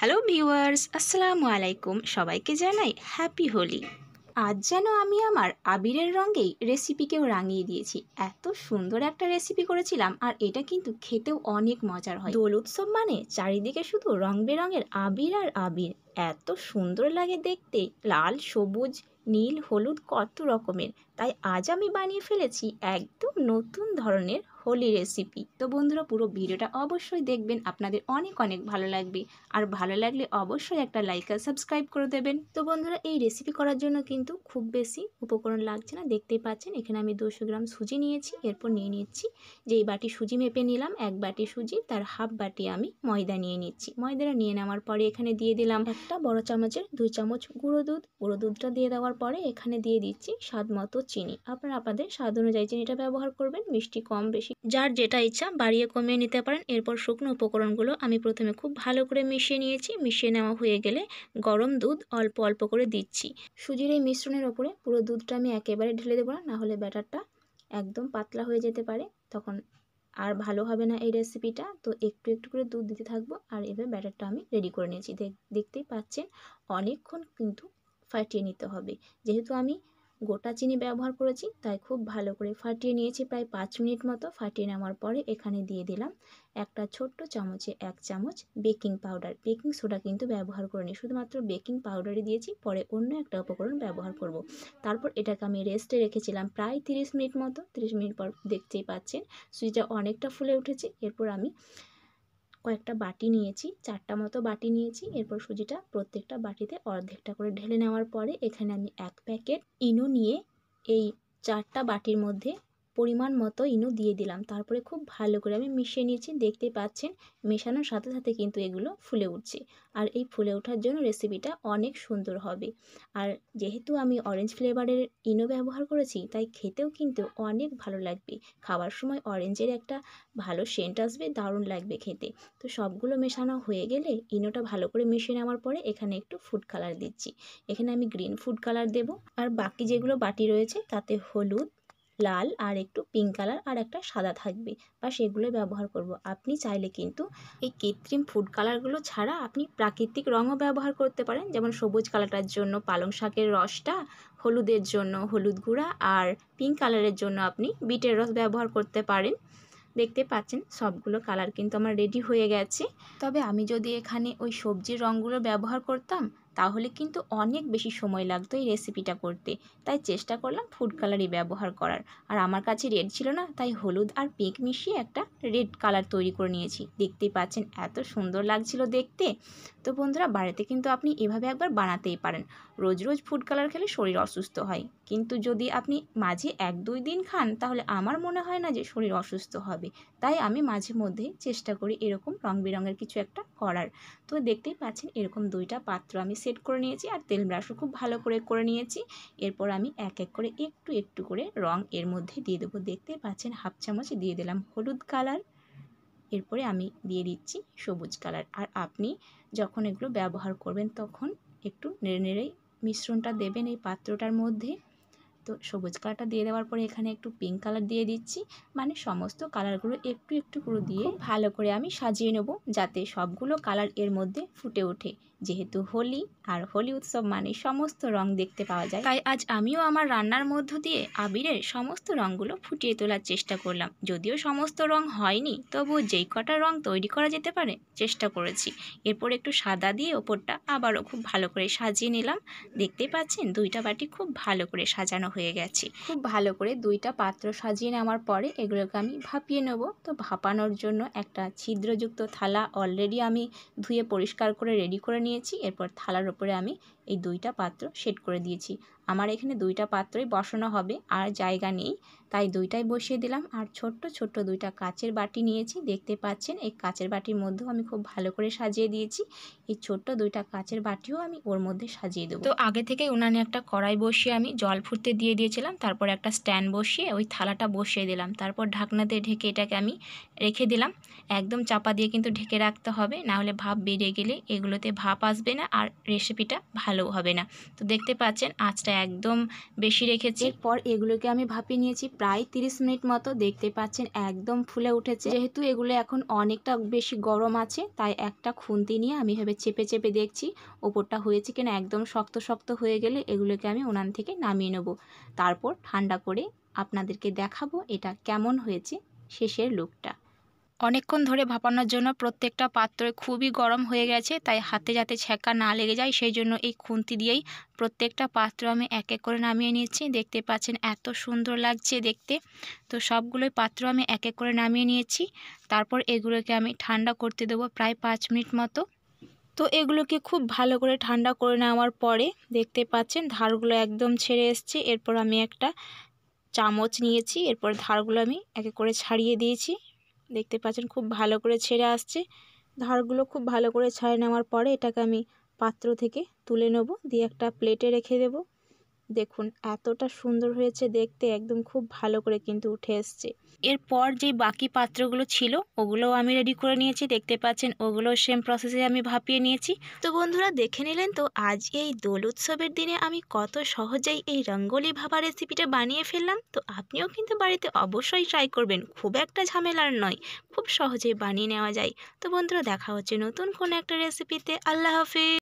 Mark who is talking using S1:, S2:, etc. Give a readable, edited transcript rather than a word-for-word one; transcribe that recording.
S1: Hello viewers, আসসালামু আলাইকুম। সবাইকে জানাই হ্যাপি হোলি। আজ যেন আমি আমার আবিরের রঙেই রেসিপিকেও রাঙিয়ে দিয়েছি। এত সুন্দর একটা রেসিপি করেছিলাম, আর এটা কিন্তু খেতেও অনেক মজার হয়। দোল উৎসব মানে চারিদিকে শুধু রং বেরঙের আবির আর আবির। এত সুন্দর লাগে দেখতে, লাল, সবুজ, নীল, হলুদ, কত রকমের। তাই আজ আমি বানিয়ে ফেলেছি একদম নতুন ধরনের হোলি রেসিপি। তো বন্ধুরা, পুরো ভিডিওটা অবশ্যই দেখবেন, আপনাদের অনেক অনেক ভালো লাগবে। আর ভালো লাগলে অবশ্যই একটা লাইক আর সাবস্ক্রাইব করে দেবেন। তো বন্ধুরা, এই রেসিপি করার জন্য কিন্তু খুব বেশি উপকরণ লাগছে না। দেখতেই পাচ্ছেন এখানে আমি 200 গ্রাম সুজি নিয়েছি। এরপর নিয়ে নিচ্ছি, যেই বাটি সুজি মেপে নিলাম, 1 বাটি সুজি, তার হাফ বাটি আমি ময়দা নিয়ে নিচ্ছি। ময়দাটা নিয়ে নেওয়ার পরে এখানে দিয়ে দিলাম একটা বড় চামচের 2 চামচ গুঁড়ো দুধ। গুঁড়ো দুধটা দিয়ে দেওয়ার পরে এখানে দিয়ে দিচ্ছি স্বাদ মতো চিনি। আপনারা আপনাদের স্বাদ অনুযায়ী চিনিটা ব্যবহার করবেন, মিষ্টি কম বেশি যার যেটা ইচ্ছা বাড়িয়ে কমিয়ে নিতে পারেন। এরপর শুকনো উপকরণগুলো আমি প্রথমে খুব ভালো করে মিশিয়ে নিয়েছি। মিশিয়ে নেওয়া হয়ে গেলে গরম দুধ অল্প অল্প করে দিচ্ছি। সুজির এই মিশ্রণের ওপরে পুরো দুধটা আমি একেবারে ঢেলে দেবো না, হলে ব্যাটারটা একদম পাতলা হয়ে যেতে পারে, তখন আর ভালো হবে না এই রেসিপিটা। তো একটু একটু করে দুধ দিতে থাকবো। আর এবার ব্যাটারটা আমি রেডি করে নিয়েছি। দেখতেই পাচ্ছেন অনেকক্ষণ কিন্তু ফাটিয়ে নিতে হবে। যেহেতু আমি গোটা চিনি ব্যবহার করেছি, তাই খুব ভালো করে ফাটিয়ে নিয়েছি। প্রায় 5 মিনিট মতো ফাটিয়ে নেওয়ার পরে এখানে দিয়ে দিলাম একটা ছোট্ট চামচে 1 চামচ বেকিং পাউডার। বেকিং সোডা কিন্তু ব্যবহার করিনি, শুধুমাত্র বেকিং পাউডারই দিয়েছি। পরে অন্য একটা উপকরণ ব্যবহার করব। তারপর এটাকে আমি রেস্টে রেখেছিলাম প্রায় 30 মিনিট মতো। 30 মিনিট পর দেখতেই পাচ্ছেন সুজিটা অনেকটা ফুলে উঠেছে। এরপর আমি কয়েকটা বাটি নিয়েছি, 4টা মতো বাটি নিয়েছি। এরপর সুজিটা প্রত্যেকটা বাটিতে অর্ধেকটা করে ঢেলে নেওয়ার পরে এখানে আমি 1 প্যাকেট ইনো নিয়ে এই 4টা বাটির মধ্যে পরিমাণ মতো ইনো দিয়ে দিলাম। তারপরে খুব ভালো করে আমি মিশিয়ে নিয়েছি। দেখতেই পাচ্ছেন মেশানোর সাথে সাথে কিন্তু এগুলো ফুলে উঠছে। আর এই ফুলে ওঠার জন্য রেসিপিটা অনেক সুন্দর হবে। আর যেহেতু আমি অরেঞ্জ ফ্লেভারের ইনো ব্যবহার করেছি, তাই খেতেও কিন্তু অনেক ভালো লাগবে। খাওয়ার সময় অরেঞ্জের একটা ভালো সেন্ট আসবে, দারুণ লাগবে খেতে। তো সবগুলো মেশানো হয়ে গেলে ইনোটা ভালো করে মিশিয়ে নেওয়ার পরে এখানে একটু ফুড কালার দিচ্ছি। এখানে আমি গ্রিন ফুড কালার দেব। আর বাকি যেগুলো বাটি রয়েছে তাতে হলুদ, লাল আর একটু পিঙ্ক কালার আর একটা সাদা থাকবে, বা সেগুলো ব্যবহার করব। আপনি চাইলে কিন্তু এই কৃত্রিম ফুড কালারগুলো ছাড়া আপনি প্রাকৃতিক রঙও ব্যবহার করতে পারেন। যেমন সবুজ কালারটার জন্য পালং শাকের রসটা, হলুদের জন্য হলুদ গুঁড়া, আর পিঙ্ক কালারের জন্য আপনি বিটের রস ব্যবহার করতে পারেন। দেখতে পাচ্ছেন সবগুলো কালার কিন্তু আমার রেডি হয়ে গেছে। তবে আমি যদি এখানে ওই সবজির রঙগুলো ব্যবহার করতাম, তাহলে কিন্তু অনেক বেশি সময় লাগতো এই রেসিপিটা করতে। তাই চেষ্টা করলাম ফুড কালারই ব্যবহার করার। আর আমার কাছে রেড ছিল না, তাই হলুদ আর পিঙ্ক মিশিয়ে একটা রেড কালার তৈরি করে নিয়েছি। দেখতেই পাচ্ছেন এত সুন্দর লাগছিল দেখতে। তো বন্ধুরা, বাড়িতে কিন্তু আপনি এভাবে একবার বানাতেই পারেন। রোজ রোজ ফুড কালার খেলে শরীর অসুস্থ হয়, কিন্তু যদি আপনি মাঝে 1-2 দিন খান, তাহলে আমার মনে হয় না যে শরীর অসুস্থ হবে। তাই আমি মাঝে মধ্যে চেষ্টা করি এরকম রং বেরঙের কিছু একটা করার। তো দেখতেই পাচ্ছেন এরকম 2টা পাত্র আমি সেট করে নিয়েছি, আর তেল ব্রাশও খুব ভালো করে নিয়েছি। এরপর আমি এক এক করে একটু একটু করে রং এর মধ্যে দিয়ে দেবো। দেখতেই পাচ্ছেন হাফ চামচ দিয়ে দিলাম হলুদ কালার। এরপরে আমি দিয়ে দিচ্ছি সবুজ কালার। আর আপনি যখন এগুলো ব্যবহার করবেন তখন একটু নেড়ে নেড়েই মিশ্রণটা দেবেন এই পাত্রটার মধ্যে। তো সবুজ কালারটা দিয়ে দেওয়ার পরে এখানে একটু পিঙ্ক কালার দিয়ে দিচ্ছি। মানে সমস্ত কালারগুলো একটু একটু করে দিয়ে ভালো করে আমি সাজিয়ে নেব, যাতে সবগুলো কালার এর মধ্যে ফুটে ওঠে। যেহেতু হোলি, আর হোলি উৎসব মানে সমস্ত রং দেখতে পাওয়া যায়, তাই আজ আমিও আমার রান্নার মধ্য দিয়ে আবিরের সমস্ত রঙগুলো ফুটিয়ে তোলার চেষ্টা করলাম। যদিও সমস্ত রং হয়নি, তবুও যেই কটা রং তৈরি করা যেতে পারে চেষ্টা করেছি। এরপর একটু সাদা দিয়ে ওপরটা আবারও খুব ভালো করে সাজিয়ে নিলাম। দেখতে পাচ্ছেন 2টা বাটি খুব ভালো করে সাজানো হয়ে গেছে। খুব ভালো করে 2টা পাত্র সাজিয়ে নেওয়ার পরে এগুলোকে আমি ভাপিয়ে নেব। তো ভাপানোর জন্য একটা ছিদ্রযুক্ত থালা অলরেডি আমি ধুয়ে পরিষ্কার করে রেডি করে নিয়েছি। এরপর থালার উপরে আমি এই 2টা পাত্র সেট করে দিয়েছি। আমার এখানে 2টা পাত্রই বসানো হবে, আর জায়গা নেই, তাই 2টাই বসিয়ে দিলাম। আর ছোট্ট ছোট্ট 2টা কাচের বাটি নিয়েছি। দেখতে পাচ্ছেন এই কাচের বাটির মধ্যেও আমি খুব ভালো করে সাজিয়ে দিয়েছি। এই ছোট্ট 2টা কাচের বাটিও আমি ওর মধ্যে সাজিয়ে দেবো। তো আগে থেকে উনানে একটা কড়াই বসিয়ে আমি জল ফুটতে দিয়ে দিয়েছিলাম। তারপর একটা স্ট্যান্ড বসিয়ে ওই থালাটা বসিয়ে দিলাম। তারপর ঢাকনা দিয়ে ঢেকে এটাকে আমি রেখে দিলাম। একদম চাপা দিয়ে কিন্তু ঢেকে রাখতে হবে, নাহলে ভাপ বেরিয়ে গেলে এগুলোতে ভাপ আসবে না, আর রেসিপিটা ভালো হবে না। তো দেখতে পাচ্ছেন আঁচটা একদম বেশি রেখেছি। এরপর এগুলোকে আমি ভাপিয়ে নিয়েছি প্রায় 30 মিনিট মতো। দেখতে পাচ্ছেন একদম ফুলে উঠেছে। যেহেতু এগুলো এখন অনেকটা বেশি গরম আছে, তাই একটা খুন্তি নিয়ে আমি এভাবে চেপে চেপে দেখছি ওপরটা হয়েছে কিনা। একদম শক্ত শক্ত হয়ে গেলে এগুলোকে আমি উনান থেকে নামিয়ে নেব। তারপর ঠান্ডা করে আপনাদেরকে দেখাবো এটা কেমন হয়েছে শেষের লুকটা। অনেকক্ষণ ধরে ভাপানোর জন্য প্রত্যেকটা পাত্র খুবই গরম হয়ে গেছে, তাই হাতে যাতে ছ্যাঁকা না লেগে যায় সেই জন্য এই খুন্তি দিয়েই প্রত্যেকটা পাত্র আমি এক এক করে নামিয়ে নিচ্ছি। দেখতে পাচ্ছেন এত সুন্দর লাগছে দেখতে। তো সবগুলোই পাত্র আমি এক এক করে নামিয়ে নিয়েছি। তারপর এগুলোকে আমি ঠান্ডা করতে দেবো প্রায় 5 মিনিট মতো। তো এগুলোকে খুব ভালো করে ঠান্ডা করে নেওয়ার পরে দেখতে পাচ্ছেন ধারগুলো একদম ছেড়ে এসছে। এরপর আমি একটা চামচ নিয়েছি, এরপর ধারগুলো আমি এক এক করে ছাড়িয়ে দিয়েছি। দেখতে পাচ্ছেন খুব ভালো করে ছেড়ে আসছে। ধারগুলো খুব ভালো করে ছাড়িয়ে নেওয়ার পরে এটাকে আমি পাত্র থেকে তুলে নেব, দিয়ে একটা প্লেটে রেখে দেব। দেখুন এতটা সুন্দর হয়েছে দেখতে, একদম খুব ভালো করে কিন্তু উঠে এসছে। এরপর যে বাকি পাত্রগুলো ছিল ওগুলোও আমি রেডি করে নিয়েছি। দেখতে পাচ্ছেন ওগুলো সেম প্রসেসে আমি ভাপিয়ে নিয়েছি। তো বন্ধুরা দেখে নিলেন তো আজ এই দোল উৎসবের দিনে আমি কত সহজেই এই রঙ্গোলি ভাপা রেসিপিটা বানিয়ে ফেললাম। তো আপনিও কিন্তু বাড়িতে অবশ্যই ট্রাই করবেন, খুব একটা ঝামেলার নয়, খুব সহজেই বানিয়ে নেওয়া যায়। তো বন্ধুরা দেখা হচ্ছে নতুন কোনো একটা রেসিপিতে। আল্লাহ হাফেজ।